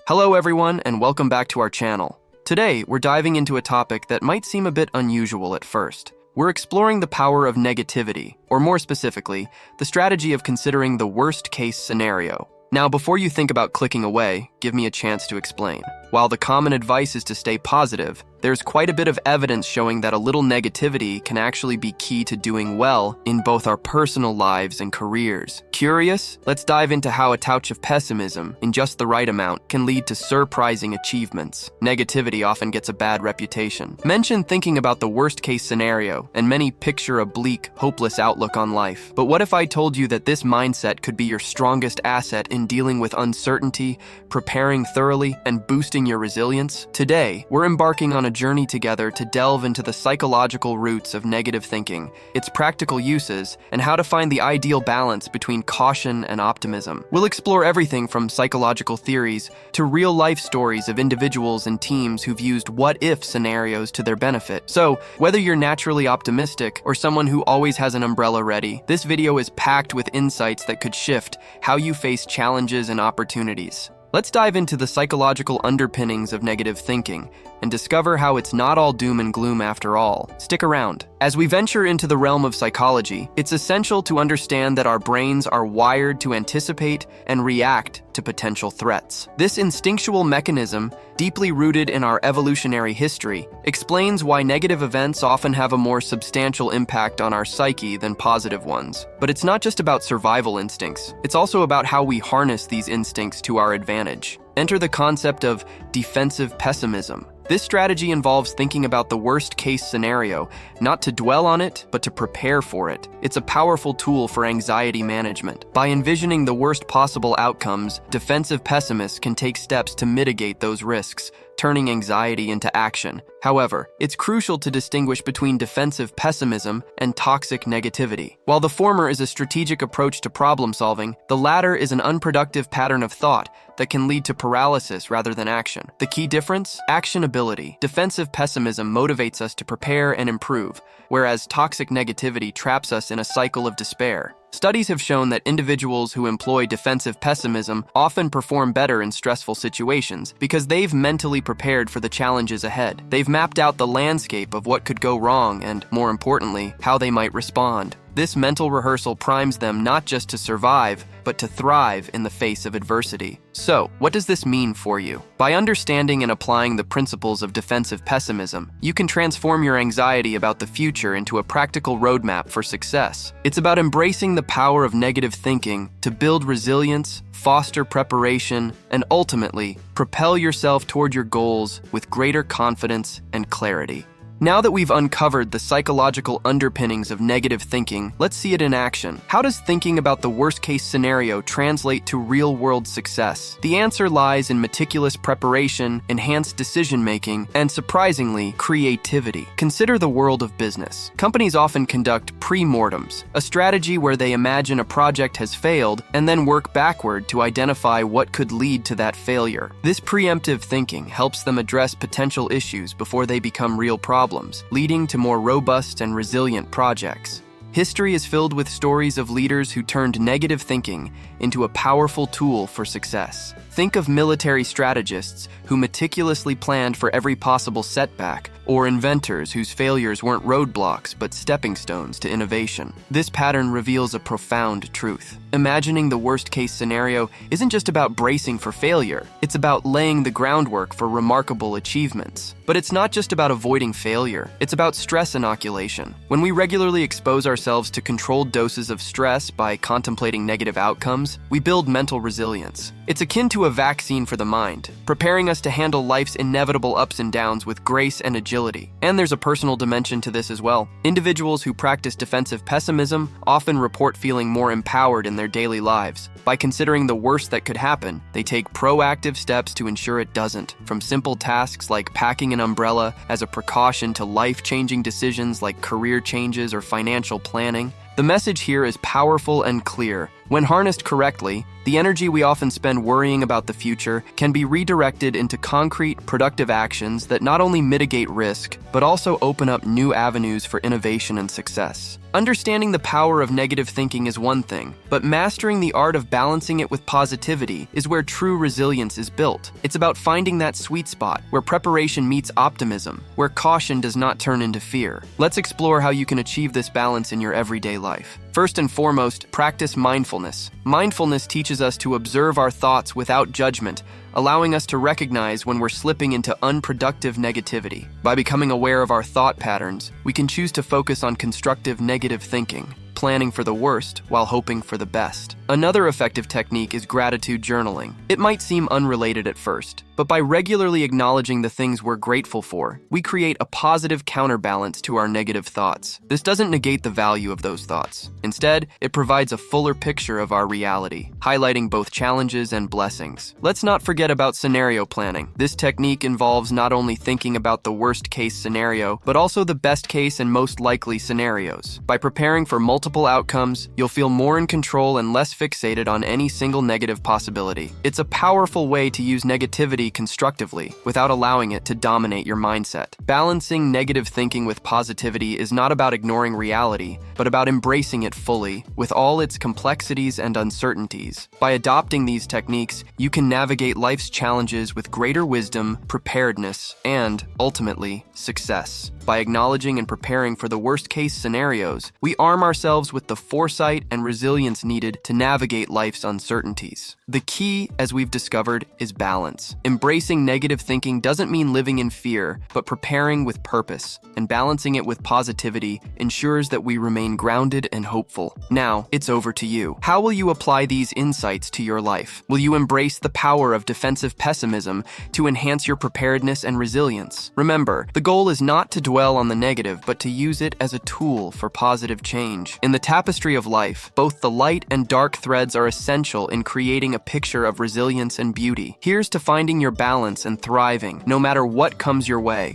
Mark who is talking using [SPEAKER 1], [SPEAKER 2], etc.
[SPEAKER 1] Hello everyone, and welcome back to our channel. Today, we're diving into a topic that might seem a bit unusual at first. We're exploring the power of negativity, or more specifically, the strategy of considering the worst-case scenario. Now, before you think about clicking away, give me a chance to explain. While the common advice is to stay positive, there's quite a bit of evidence showing that a little negativity can actually be key to doing well in both our personal lives and careers. Curious? Let's dive into how a touch of pessimism, in just the right amount, can lead to surprising achievements. Negativity often gets a bad reputation. Mention thinking about the worst-case scenario, and many picture a bleak, hopeless outlook on life. But what if I told you that this mindset could be your strongest asset in dealing with uncertainty, preparing thoroughly, and boosting your resilience? Today, we're embarking on a journey together to delve into the psychological roots of negative thinking, its practical uses, and how to find the ideal balance between caution and optimism. We'll explore everything from psychological theories to real-life stories of individuals and teams who've used what-if scenarios to their benefit. So, whether you're naturally optimistic or someone who always has an umbrella ready, this video is packed with insights that could shift how you face challenges and opportunities. Let's dive into the psychological underpinnings of negative thinking and discover how it's not all doom and gloom after all. Stick around. As we venture into the realm of psychology, it's essential to understand that our brains are wired to anticipate and react to potential threats. This instinctual mechanism, deeply rooted in our evolutionary history, explains why negative events often have a more substantial impact on our psyche than positive ones. But it's not just about survival instincts. It's also about how we harness these instincts to our advantage. Enter the concept of defensive pessimism. This strategy involves thinking about the worst-case scenario, not to dwell on it, but to prepare for it. It's a powerful tool for anxiety management. By envisioning the worst possible outcomes, defensive pessimists can take steps to mitigate those risks, turning anxiety into action. However, it's crucial to distinguish between defensive pessimism and toxic negativity. While the former is a strategic approach to problem solving, the latter is an unproductive pattern of thought that can lead to paralysis rather than action. The key difference? Actionability. Defensive pessimism motivates us to prepare and improve, whereas toxic negativity traps us in a cycle of despair. Studies have shown that individuals who employ defensive pessimism often perform better in stressful situations because they've mentally prepared for the challenges ahead. They've mapped out the landscape of what could go wrong and, more importantly, how they might respond. This mental rehearsal primes them not just to survive, but to thrive in the face of adversity. So, what does this mean for you? By understanding and applying the principles of defensive pessimism, you can transform your anxiety about the future into a practical roadmap for success. It's about embracing the power of negative thinking to build resilience, foster preparation, and ultimately, propel yourself toward your goals with greater confidence and clarity. Now that we've uncovered the psychological underpinnings of negative thinking, let's see it in action. How does thinking about the worst-case scenario translate to real-world success? The answer lies in meticulous preparation, enhanced decision-making, and surprisingly, creativity. Consider the world of business. Companies often conduct pre-mortems, a strategy where they imagine a project has failed and then work backward to identify what could lead to that failure. This preemptive thinking helps them address potential issues before they become real problems, leading to more robust and resilient projects. History is filled with stories of leaders who turned negative thinking into a powerful tool for success. Think of military strategists who meticulously planned for every possible setback, or inventors whose failures weren't roadblocks but stepping stones to innovation. This pattern reveals a profound truth. Imagining the worst-case scenario isn't just about bracing for failure, it's about laying the groundwork for remarkable achievements. But it's not just about avoiding failure, it's about stress inoculation. When we regularly expose ourselves to controlled doses of stress by contemplating negative outcomes, we build mental resilience. It's akin to a vaccine for the mind, preparing us to handle life's inevitable ups and downs with grace and agility. And there's a personal dimension to this as well. Individuals who practice defensive pessimism often report feeling more empowered in their daily lives. By considering the worst that could happen, they take proactive steps to ensure it doesn't. From simple tasks like packing an umbrella as a precaution to life-changing decisions like career changes or financial planning, the message here is powerful and clear. When harnessed correctly, the energy we often spend worrying about the future can be redirected into concrete, productive actions that not only mitigate risk, but also open up new avenues for innovation and success. Understanding the power of negative thinking is one thing, but mastering the art of balancing it with positivity is where true resilience is built. It's about finding that sweet spot where preparation meets optimism, where caution does not turn into fear. Let's explore how you can achieve this balance in your everyday life. First and foremost, practice mindfulness. Mindfulness teaches us to observe our thoughts without judgment, allowing us to recognize when we're slipping into unproductive negativity. By becoming aware of our thought patterns, we can choose to focus on constructive negative thinking, planning for the worst while hoping for the best. Another effective technique is gratitude journaling. It might seem unrelated at first, but by regularly acknowledging the things we're grateful for, we create a positive counterbalance to our negative thoughts. This doesn't negate the value of those thoughts. Instead, it provides a fuller picture of our reality, highlighting both challenges and blessings. Let's not forget about scenario planning. This technique involves not only thinking about the worst-case scenario, but also the best-case and most likely scenarios. By preparing for multiple outcomes, you'll feel more in control and less fixated on any single negative possibility. It's a powerful way to use negativity constructively without allowing it to dominate your mindset. Balancing negative thinking with positivity is not about ignoring reality, but about embracing it fully, with all its complexities and uncertainties. By adopting these techniques, you can navigate life's challenges with greater wisdom, preparedness, and, ultimately, success. By acknowledging and preparing for the worst-case scenarios, we arm ourselves with the foresight and resilience needed to navigate life's uncertainties. The key, as we've discovered, is balance. Embracing negative thinking doesn't mean living in fear, but preparing with purpose, and balancing it with positivity ensures that we remain grounded and hopeful. Now, it's over to you. How will you apply these insights to your life? Will you embrace the power of defensive pessimism to enhance your preparedness and resilience? Remember, the goal is not to dwell on the negative, but to use it as a tool for positive change. In the tapestry of life, both the light and dark threads are essential in creating a picture of resilience and beauty. Here's to finding your balance and thriving, no matter what comes your way.